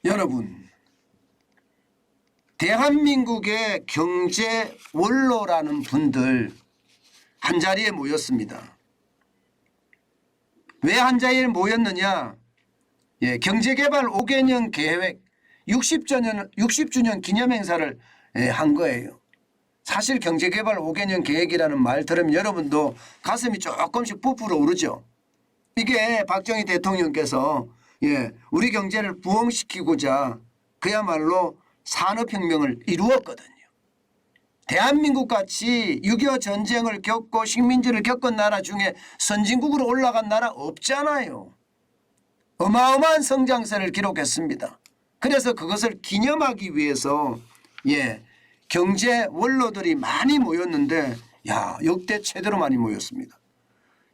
여러분, 대한민국의 경제 원로라는 분들 한자리에 모였습니다. 왜 한자리에 모였느냐? 경제개발 5개년 계획 60주년 기념행사를 한 거예요. 사실 경제개발 5개년 계획이라는 말 들으면 여러분도 가슴이 조금씩 부풀어 오르죠. 이게 박정희 대통령께서 우리 경제를 부흥시키고자 그야말로 산업혁명을 이루었거든요. 대한민국 같이 6.25 전쟁을 겪고 식민지를 겪은 나라 중에 선진국으로 올라간 나라 없잖아요. 어마어마한 성장세를 기록했습니다. 그래서 그것을 기념하기 위해서 경제 원로들이 많이 모였는데 역대 최대로 많이 모였습니다.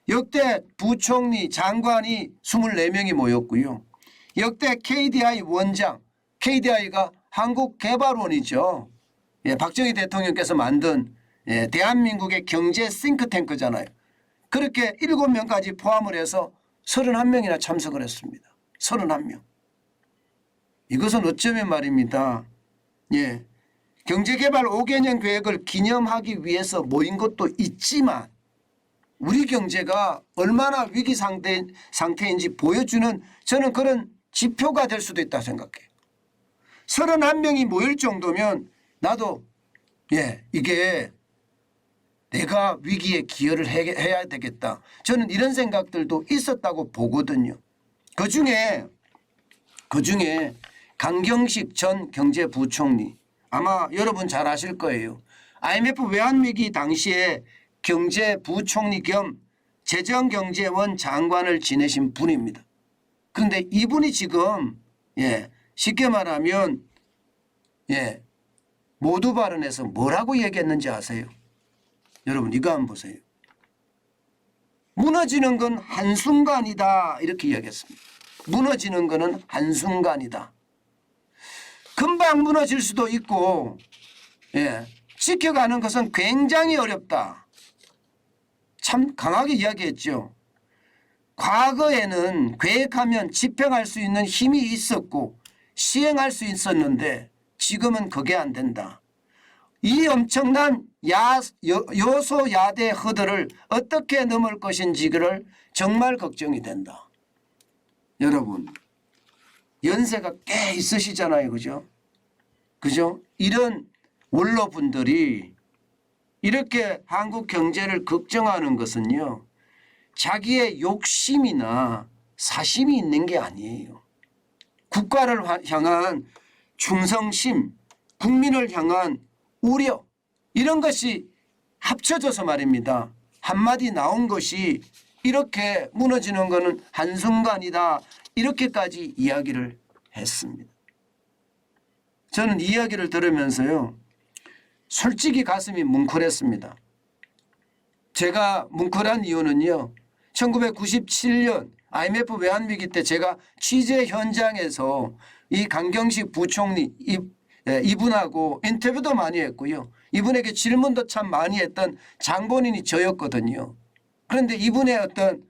역대 부총리 장관이 24명이 모였고요. 역대 KDI 원장, KDI가 한국개발원이죠. 박정희 대통령께서 만든 대한민국의 경제 싱크탱크잖아요. 그렇게 7명까지 포함을 해서 31명이나 참석을 했습니다. 31명. 이것은 어쩌면 말입니다. 경제개발 5개년 계획을 기념하기 위해서 모인 것도 있지만 우리 경제가 얼마나 위기 상태인지 보여주는 저는 그런 지표가 될 수도 있다고 생각해요. 31명이 모일 정도면 나도 이게 내가 위기에 기여를 해야 되겠다. 저는 이런 생각들도 있었다고 보거든요. 그중에 강경식 전 경제부총리 아마 여러분 잘 아실 거예요. IMF 외환위기 당시에 경제부총리 겸 재정경제원 장관을 지내신 분입니다. 그런데 이분이 지금 쉽게 말하면 모두 발언에서 뭐라고 얘기했는지 아세요? 여러분 이거 한번 보세요. 무너지는 건 한순간이다 이렇게 이야기했습니다. 무너지는 것은 한순간이다. 금방 무너질 수도 있고 지켜가는 것은 굉장히 어렵다. 참 강하게 이야기했죠. 과거에는 계획하면 집행할 수 있는 힘이 있었고 시행할 수 있었는데 지금은 그게 안 된다. 이 엄청난 여소야대 허들을 어떻게 넘을 것인지를 정말 걱정이 된다. 여러분 연세가 꽤 있으시잖아요. 그죠? 이런 원로분들이 이렇게 한국 경제를 걱정하는 것은요. 자기의 욕심이나 사심이 있는 게 아니에요. 국가를 향한 충성심, 국민을 향한 우려 이런 것이 합쳐져서 말입니다. 한마디 나온 것이 이렇게 무너지는 것은 한순간이다. 이렇게까지 이야기를 했습니다. 저는 이 이야기를 들으면서요. 솔직히 가슴이 뭉클했습니다. 제가 뭉클한 이유는요. 1997년 IMF 외환위기 때 제가 취재 현장에서 이 강경식 부총리 이분하고 인터뷰도 많이 했고요. 이분에게 질문도 참 많이 했던 장본인이 저였거든요. 그런데 이분의 어떤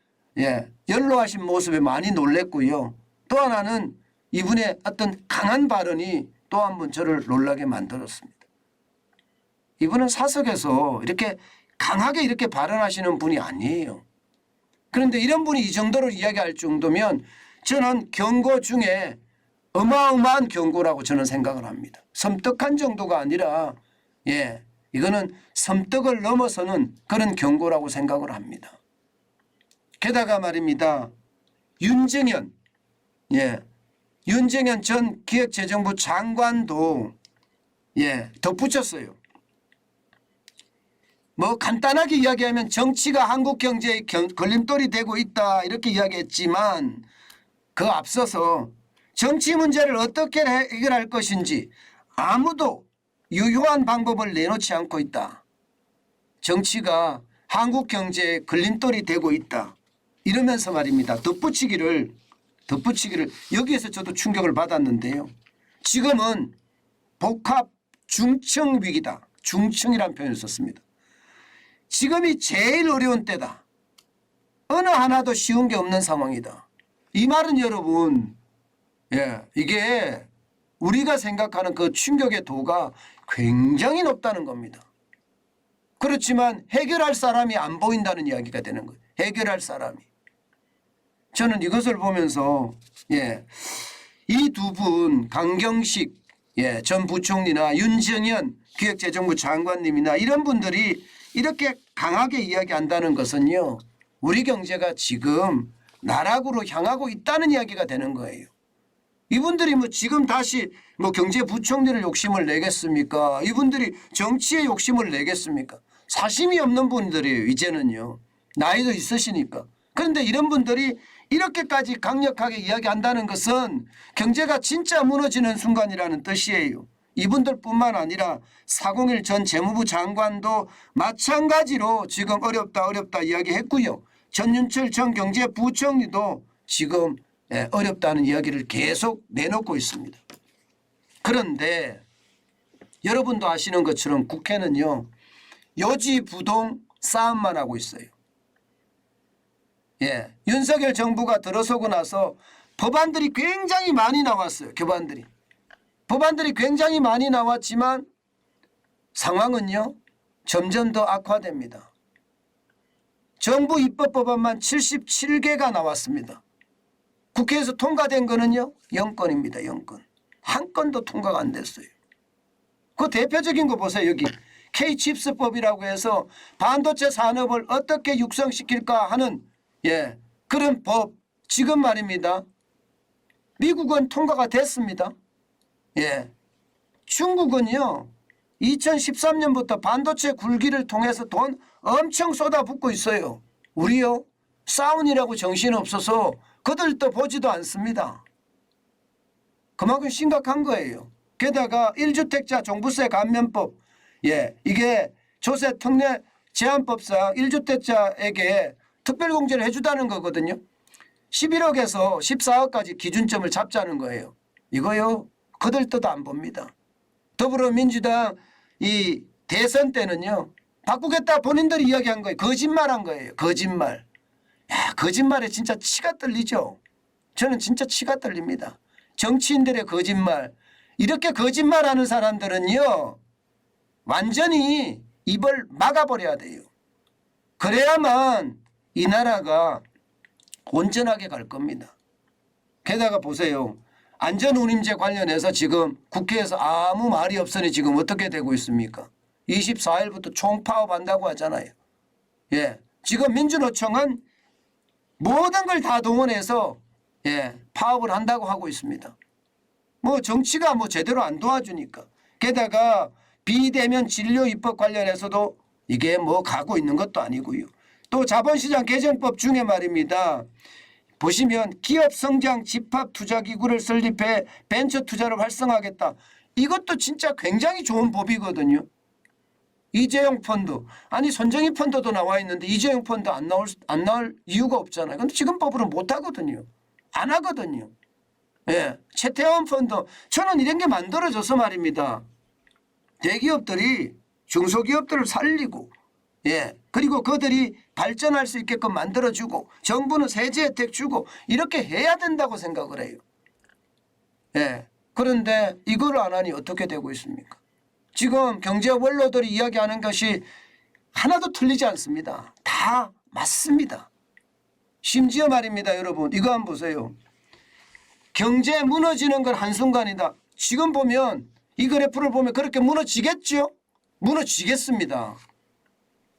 연로하신 모습에 많이 놀랬고요. 또 하나는 이분의 어떤 강한 발언이 또 한 번 저를 놀라게 만들었습니다. 이분은 사석에서 이렇게 강하게 이렇게 발언하시는 분이 아니에요. 그런데 이런 분이 이 정도로 이야기할 정도면 저는 경고 중에 어마어마한 경고라고 저는 생각을 합니다. 섬뜩한 정도가 아니라 이거는 섬뜩을 넘어서는 그런 경고라고 생각을 합니다. 게다가 말입니다. 윤정현 전 기획재정부 장관도 덧붙였어요. 뭐 간단하게 이야기하면 정치가 한국 경제의 걸림돌이 되고 있다 이렇게 이야기했지만 그 앞서서 정치 문제를 어떻게 해결할 것인지 아무도 유효한 방법을 내놓지 않고 있다. 정치가 한국 경제의 걸림돌이 되고 있다. 이러면서 말입니다. 덧붙이기를 여기에서 저도 충격을 받았는데요. 지금은 복합 중증 위기다. 중증이라는 표현을 썼습니다. 지금이 제일 어려운 때다. 어느 하나도 쉬운 게 없는 상황이다. 이 말은 여러분 예, 이게 우리가 생각하는 그 충격의 도가 굉장히 높다는 겁니다. 그렇지만 해결할 사람이 안 보인다는 이야기가 되는 거예요. 해결할 사람이. 저는 이것을 보면서 예, 이 두 분 강경식 전 부총리나 윤정현 기획재정부 장관님이나 이런 분들이 이렇게 강하게 이야기한다는 것은요. 우리 경제가 지금 나락으로 향하고 있다는 이야기가 되는 거예요. 이분들이 뭐 지금 다시 뭐 경제부총리를 욕심을 내겠습니까? 이분들이 정치에 욕심을 내겠습니까? 사심이 없는 분들이에요. 이제는요. 나이도 있으시니까. 그런데 이런 분들이 이렇게까지 강력하게 이야기한다는 것은 경제가 진짜 무너지는 순간이라는 뜻이에요. 이분들뿐만 아니라 401 전 재무부 장관도 마찬가지로 지금 어렵다 이야기했고요. 전윤철 전 경제부총리도 지금 어렵다는 이야기를 계속 내놓고 있습니다. 그런데 여러분도 아시는 것처럼 국회는요. 요지부동 싸움만 하고 있어요. 예, 윤석열 정부가 들어서고 나서 법안들이 굉장히 많이 나왔어요. 법안들이 굉장히 많이 나왔지만 상황은요. 점점 더 악화됩니다. 정부 입법 법안만 77개가 나왔습니다. 국회에서 통과된 거는요. 0건입니다. 0건. 한 건도 통과가 안 됐어요. 그 대표적인 거 보세요. 여기 K칩스법이라고 해서 반도체 산업을 어떻게 육성시킬까 하는 그런 법 지금 말입니다. 미국은 통과가 됐습니다. 중국은요. 2013년부터 반도체 굴기를 통해서 돈 엄청 쏟아붓고 있어요. 우리요. 싸운이라고 정신없어서 그들도 보지도 않습니다. 그만큼 심각한 거예요. 게다가 1주택자 종부세 감면법 이게 조세 특례 제한법상 1주택자에게 특별공제를 해주다는 거거든요. 11억에서 14억까지 기준점을 잡자는 거예요. 이거요. 그들 뜻도 안 봅니다. 더불어민주당 이 대선 때는요. 바꾸겠다 본인들이 이야기한 거예요. 거짓말한 거예요. 거짓말. 야, 거짓말에 진짜 치가 떨리죠. 저는 진짜 치가 떨립니다. 정치인들의 거짓말. 이렇게 거짓말하는 사람들은요. 완전히 입을 막아버려야 돼요. 그래야만 이 나라가 온전하게 갈 겁니다. 게다가 보세요. 안전운임제 관련해서 지금 국회에서 아무 말이 없으니 지금 어떻게 되고 있습니까? 24일부터 총파업한다고 하잖아요. 지금 민주노총은 모든 걸 다 동원해서 파업을 한다고 하고 있습니다. 뭐 정치가 뭐 제대로 안 도와주니까. 게다가 비대면 진료 입법 관련해서도 이게 뭐 가고 있는 것도 아니고요. 또 자본시장 개정법 중에 말입니다. 보시면 기업 성장 집합 투자 기구를 설립해 벤처 투자를 활성화하겠다. 이것도 진짜 굉장히 좋은 법이거든요. 이재용 펀드. 아니 손정희 펀드도 나와 있는데 이재용 펀드 안 나올 이유가 없잖아요. 근데 지금 법으로 못 하거든요. 안 하거든요. 최태원 펀드. 저는 이런 게 만들어져서 말입니다. 대기업들이 중소기업들을 살리고 그리고 그들이 발전할 수 있게끔 만들어주고 정부는 세제 혜택 주고 이렇게 해야 된다고 생각을 해요. 그런데 이걸 안 하니 어떻게 되고 있습니까? 지금 경제 원로들이 이야기하는 것이 하나도 틀리지 않습니다. 다 맞습니다. 심지어 말입니다. 여러분 이거 한번 보세요. 경제 무너지는 건 한순간이다. 지금 보면 이 그래프를 보면 그렇게 무너지겠죠? 무너지겠습니다.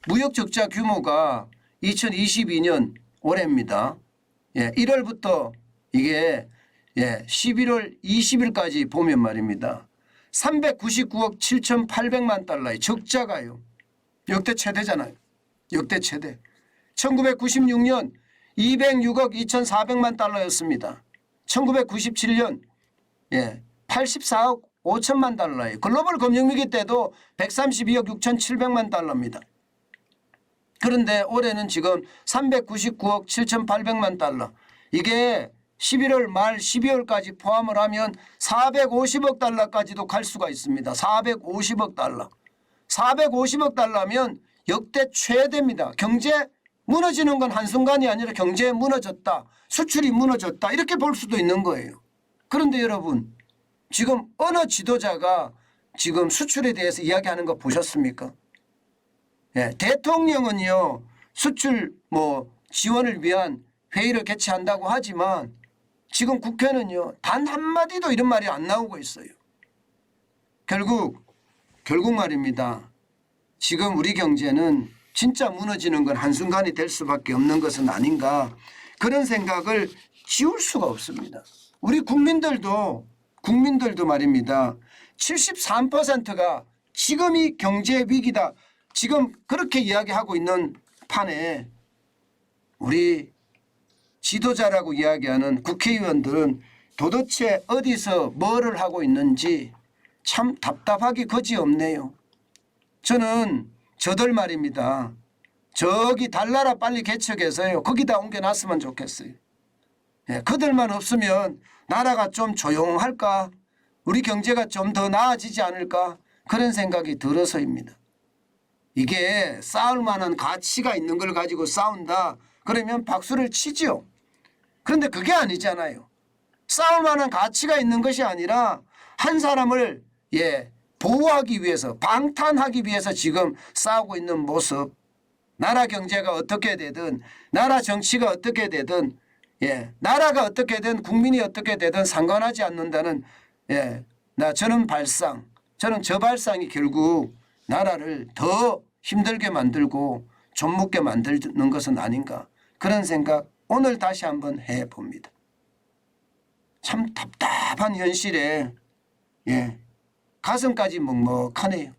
무역 적자 규모가 2022년 올해입니다. 1월부터 이게 11월 20일까지 보면 말입니다. 399억 7,800만 달러의 적자가요. 역대 최대잖아요. 역대 최대. 1996년 206억 2,400만 달러였습니다. 1997년 84억 5천만 달러예요. 글로벌 금융위기 때도 132억 6,700만 달러입니다. 그런데 올해는 지금 399억 7,800만 달러. 이게 11월 말 12월까지 포함을 하면 450억 달러까지도 갈 수가 있습니다. 450억 달러. 450억 달러면 역대 최대입니다. 경제 무너지는 건 한순간이 아니라 경제 무너졌다. 수출이 무너졌다. 이렇게 볼 수도 있는 거예요. 그런데 여러분 지금 어느 지도자가 지금 수출에 대해서 이야기하는 거 보셨습니까? 예, 대통령은요 수출 지원을 위한 회의를 개최한다고 하지만 지금 국회는요 단 한마디도 이런 말이 안 나오고 있어요. 결국 말입니다. 지금 우리 경제는 진짜 무너지는 건 한순간이 될 수밖에 없는 것은 아닌가, 그런 생각을 지울 수가 없습니다. 우리 국민들도 말입니다. 73%가 지금이 경제 위기다, 지금 그렇게 이야기하고 있는 판에 우리 지도자라고 이야기하는 국회의원들은 도대체 어디서 뭐를 하고 있는지 참 답답하기 그지없네요. 저는 저들 말입니다. 저기 달나라 빨리 개척해서요 거기다 옮겨놨으면 좋겠어요. 예, 그들만 없으면 나라가 좀 조용할까, 우리 경제가 좀 더 나아지지 않을까, 그런 생각이 들어서입니다. 이게 싸울 만한 가치가 있는 걸 가지고 싸운다 그러면 박수를 치죠. 그런데 그게 아니잖아요. 싸울 만한 가치가 있는 것이 아니라 한 사람을 보호하기 위해서, 방탄하기 위해서 지금 싸우고 있는 모습, 나라 경제가 어떻게 되든, 나라 정치가 어떻게 되든, 나라가 어떻게 되든 국민이 어떻게 되든 상관하지 않는다는 저는 저 발상이 결국 나라를 더 힘들게 만들고 좀 묻게 만드는 것은 아닌가, 그런 생각 오늘 다시 한번 해봅니다. 참 답답한 현실에 가슴까지 먹먹하네요.